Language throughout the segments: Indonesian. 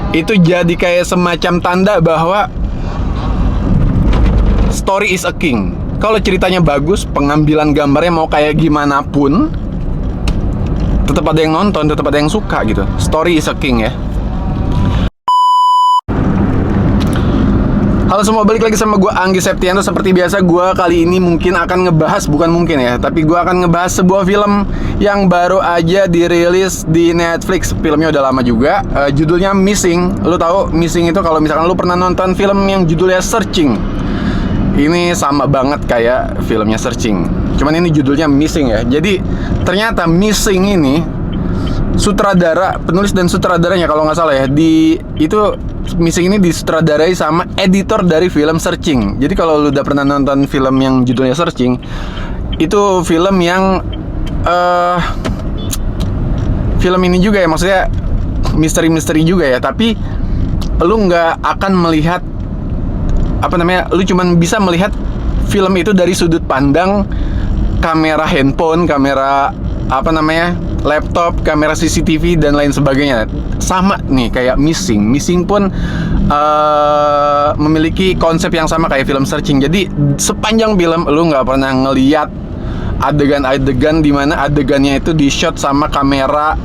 itu jadi kayak semacam tanda bahwa story is a king. Kalau ceritanya bagus, pengambilan gambarnya mau kayak gimana pun, tetap ada yang nonton, tetap ada yang suka gitu. Story is a king ya. Halo semua, balik lagi sama gue Anggi Septianto. Seperti biasa, gue kali ini mungkin akan ngebahas, bukan mungkin ya, tapi gue akan ngebahas sebuah film yang baru aja dirilis di Netflix. Filmnya udah lama juga, judulnya Missing. Lu tahu Missing itu kalau misalkan lu pernah nonton film yang judulnya Searching. Ini sama banget kayak filmnya Searching, cuman ini judulnya Missing ya. Jadi ternyata Missing ini sutradara, penulis dan sutradaranya kalau nggak salah ya, Missing ini disutradarai sama editor dari film Searching. Jadi kalau lu udah pernah nonton film yang judulnya Searching, itu film yang film ini juga ya, maksudnya misteri-misteri juga ya. Tapi lu nggak akan melihat lu cuman bisa melihat film itu dari sudut pandang kamera handphone, kamera laptop, kamera CCTV dan lain sebagainya. Sama nih kayak Missing pun memiliki konsep yang sama kayak film Searching. Jadi sepanjang film lu nggak pernah ngeliat adegan-adegan di mana adegannya itu di shot sama kamera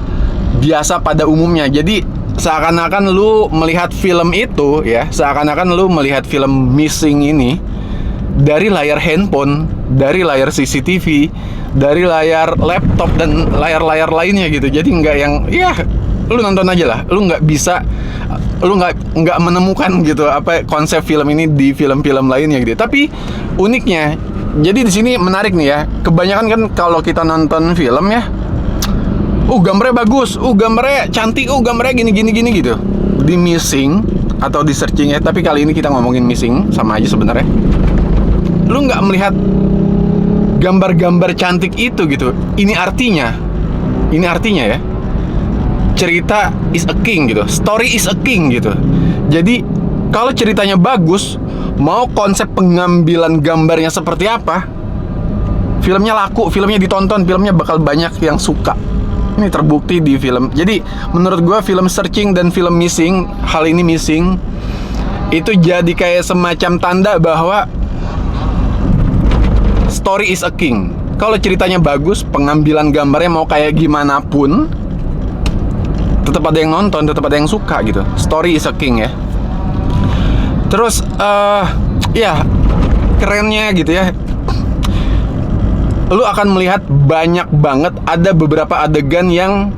biasa pada umumnya. Jadi seakan-akan lu melihat film itu ya, seakan-akan lu melihat film Missing ini dari layar handphone, dari layar CCTV, dari layar laptop dan layar-layar lainnya gitu. Jadi nggak yang ya lu nonton aja lah, lu nggak menemukan gitu apa konsep film ini di film-film lainnya gitu. Tapi uniknya, jadi di sini menarik nih ya. Kebanyakan kan kalau kita nonton film ya, gambarnya bagus, gambarnya cantik, gambarnya gini gitu. Di Missing atau di Searching ya, tapi kali ini kita ngomongin Missing, sama aja sebenarnya. Lu nggak melihat gambar-gambar cantik itu gitu. Ini artinya ya, cerita is a king gitu, story is a king gitu. Jadi kalau ceritanya bagus, mau konsep pengambilan gambarnya seperti apa, filmnya laku, filmnya ditonton, filmnya bakal banyak yang suka. Ini terbukti di film. Jadi menurut gue film Searching dan film Missing, hal ini Missing, itu jadi kayak semacam tanda bahwa story is a king. Kalau ceritanya bagus, pengambilan gambarnya mau kayak gimana pun, tetap ada yang nonton, tetap ada yang suka gitu. Story is a king ya. Terus ya kerennya gitu ya, lu akan melihat banyak banget, ada beberapa adegan yang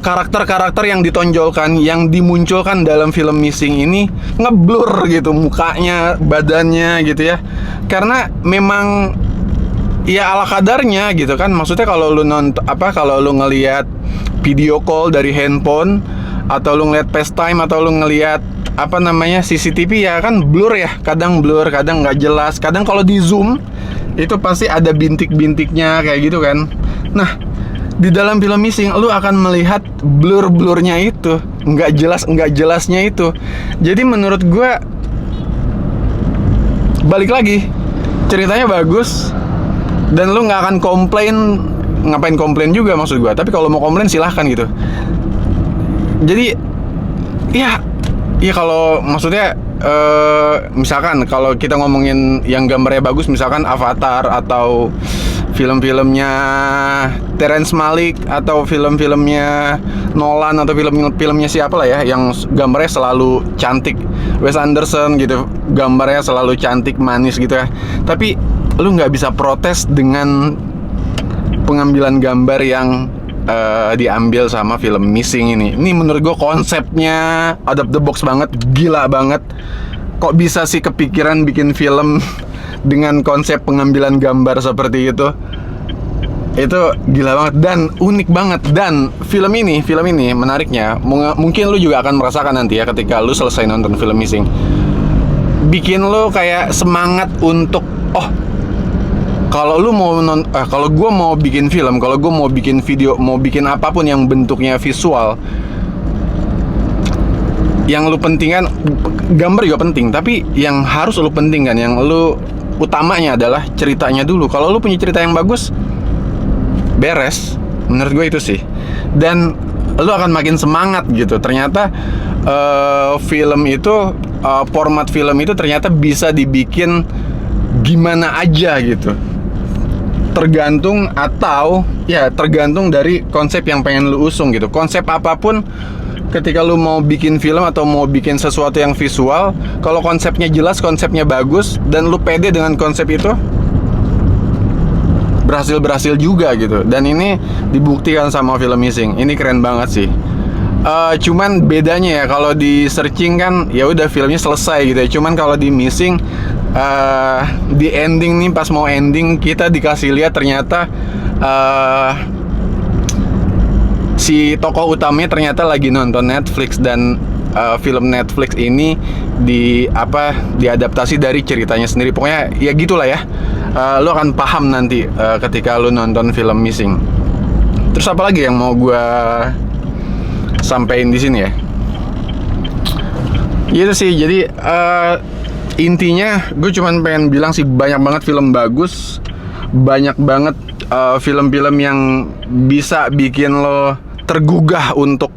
karakter-karakter yang ditonjolkan, yang dimunculkan dalam film Missing ini ngeblur gitu mukanya, badannya gitu ya. Karena memang ya ala kadarnya gitu kan. Maksudnya kalau lu kalau lu ngelihat video call dari handphone, atau lu ngelihat FaceTime, atau lu ngelihat CCTV ya kan blur ya. Kadang blur, kadang nggak jelas. Kadang kalau di zoom itu pasti ada bintik-bintiknya kayak gitu kan. Nah, di dalam film Missing lu akan melihat blur-blurnya itu, nggak jelasnya itu. Jadi menurut gue, balik lagi, ceritanya bagus dan lu nggak akan komplain. Ngapain komplain juga maksud gue, tapi kalau mau komplain silahkan gitu. Jadi ya kalau maksudnya misalkan kalau kita ngomongin yang gambarnya bagus, misalkan Avatar atau film-filmnya Terrence Malick atau film-filmnya Nolan atau film-filmnya siapa lah ya yang gambarnya selalu cantik, Wes Anderson gitu, gambarnya selalu cantik, manis gitu ya. Tapi lu nggak bisa protes dengan pengambilan gambar yang diambil sama film Missing ini. Ini menurut gue konsepnya out of the box banget, gila banget. Kok bisa sih kepikiran bikin film dengan konsep pengambilan gambar seperti itu? Itu gila banget dan unik banget. Dan film ini menariknya, mungkin lu juga akan merasakan nanti ya ketika lu selesai nonton film Missing. Bikin lu kayak semangat untuk kalau gue mau bikin film, kalau gue mau bikin video, mau bikin apapun yang bentuknya visual, yang lu pentingkan, gambar juga penting, tapi yang harus lu pentingkan, yang lu utamanya adalah ceritanya dulu. Kalau lu punya cerita yang bagus, beres. Menurut gue itu sih. Dan lu akan makin semangat gitu. Ternyata film itu, format film itu ternyata bisa dibikin gimana aja gitu. Tergantung dari konsep yang pengen lu usung gitu. Konsep apapun, ketika lu mau bikin film atau mau bikin sesuatu yang visual, kalau konsepnya jelas, konsepnya bagus, dan lu pede dengan konsep itu, berhasil juga gitu. Dan ini dibuktikan sama film Missing. Ini keren banget sih. Cuman bedanya ya, kalau di searching kan ya udah filmnya selesai gitu ya. Cuman kalau di Missing, di ending nih, pas mau ending, kita dikasih lihat ternyata si tokoh utamanya ternyata lagi nonton Netflix, dan film Netflix ini diadaptasi dari ceritanya sendiri. Pokoknya ya gitulah ya. Lo akan paham nanti ketika lo nonton film Missing. Terus apa lagi yang mau gue sampein di sini ya? Gitu sih. Jadi intinya gue cuman pengen bilang sih, banyak banget film bagus, banyak banget film-film yang bisa bikin lo tergugah untuk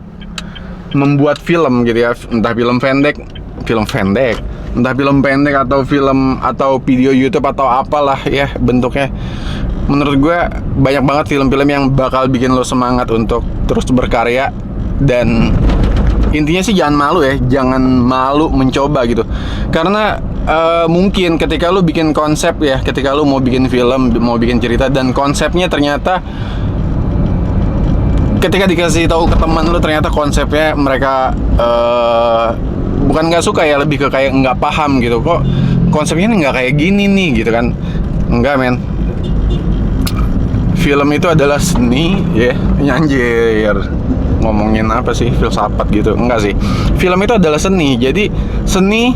membuat film gitu ya. Entah film pendek, entah film pendek atau film atau video YouTube atau apalah ya bentuknya. Menurut gue banyak banget film-film yang bakal bikin lo semangat untuk terus berkarya. Dan intinya sih jangan malu mencoba gitu. Karena mungkin ketika lu bikin konsep ya, ketika lu mau bikin film, mau bikin cerita, dan konsepnya ternyata ketika dikasih tahu ke teman lu, ternyata konsepnya mereka bukan nggak suka ya, lebih ke kayak nggak paham gitu. Kok konsepnya nggak kayak gini nih gitu kan. Enggak men, film itu adalah seni ya. Anjir, ngomongin apa sih, filsafat gitu? Enggak sih, film itu adalah seni. Jadi seni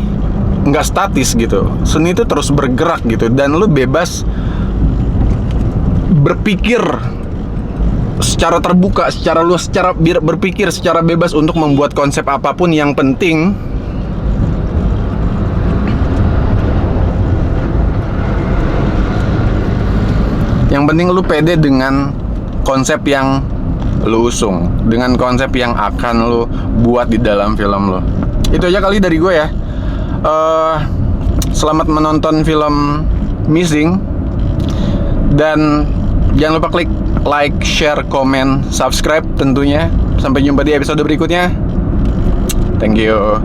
nggak statis gitu. Seni itu terus bergerak gitu, dan lu bebas berpikir secara terbuka, secara berpikir secara bebas untuk membuat konsep apapun. Yang penting lu pede dengan konsep yang lu usung, dengan konsep yang akan lu buat di dalam film lu. Itu aja kali dari gue ya. Selamat menonton film Missing, dan jangan lupa klik like, share, komen, subscribe tentunya. Sampai jumpa di episode berikutnya. Thank you.